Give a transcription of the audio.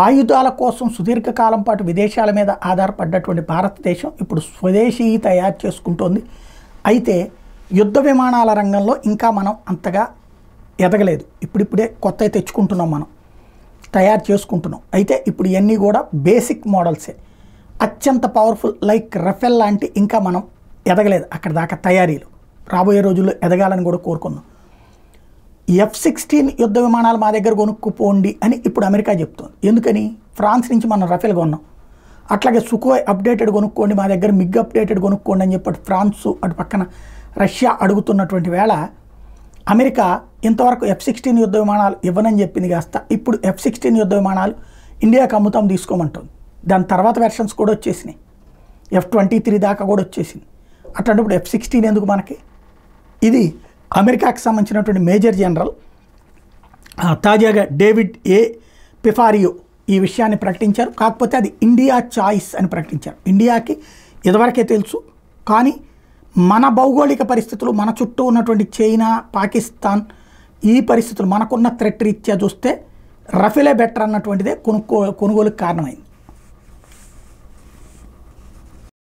ఆయుధాల కోసం సుదీర్ఘకాలం పాటు విదేశాల మీద ఆధారపడ్డటువంటి భారతదేశం ఇప్పుడు స్వదేశీ తయారు చేసుకుంటోంది. అయితే యుద్ధ విమానాల రంగంలో ఇంకా మనం అంతగా ఎదగలేదు. ఇప్పుడిప్పుడే కొత్తవి తెచ్చుకుంటున్నాం, మనం తయారు చేసుకుంటున్నాం. అయితే ఇప్పుడు ఇవన్నీ కూడా బేసిక్ మోడల్సే. అత్యంత పవర్ఫుల్ లైక్ రఫెల్ లాంటి ఇంకా మనం ఎదగలేదు అక్కడ దాకా తయారీలు. రాబోయే రోజుల్లో ఎదగాలని కూడా కోరుకుందాం. F-16 యుద్ధ విమానాలు మా దగ్గర కొనుక్కుపోండి అని ఇప్పుడు అమెరికా చెప్తోంది. ఎందుకని? ఫ్రాన్స్ నుంచి మనం రఫెల్ కొన్నాం, అట్లాగే సుకోయ్ అప్డేటెడ్ కొనుక్కోండి, మా దగ్గర మిగ్ అప్డేటెడ్ కొనుక్కోండి అని చెప్పి ఫ్రాన్స్ అటు పక్కన రష్యా అడుగుతున్నటువంటి వేళ అమెరికా ఇంతవరకు F-16 యుద్ధ విమానాలు ఇవ్వనని చెప్పింది కాస్త ఇప్పుడు F-16 యుద్ధ విమానాలు ఇండియాకి అమ్ముతాం తీసుకోమంటుంది. దాని తర్వాత వెర్షన్స్ కూడా వచ్చేసినాయి, F-23 దాకా కూడా వచ్చేసింది. అట్లాంటప్పుడు F-16 ఎందుకు మనకి? ఇది అమెరికాకి సంబంధించినటువంటి మేజర్ జనరల్ తాజాగా డేవిడ్ ఏ పిఫారియో ఈ విషయాన్ని ప్రకటించారు. కాకపోతే అది ఇండియా చాయిస్ అని ప్రకటించారు. ఇండియాకి ఇదివరకే తెలుసు, కానీ మన భౌగోళిక పరిస్థితులు, మన చుట్టూ ఉన్నటువంటి చైనా, పాకిస్తాన్, ఈ పరిస్థితులు మనకున్న థ్రెట్ రీత్యా చూస్తే రఫేలే బెటర్ అన్నటువంటిదే కొనుగోలుకు కారణమైంది.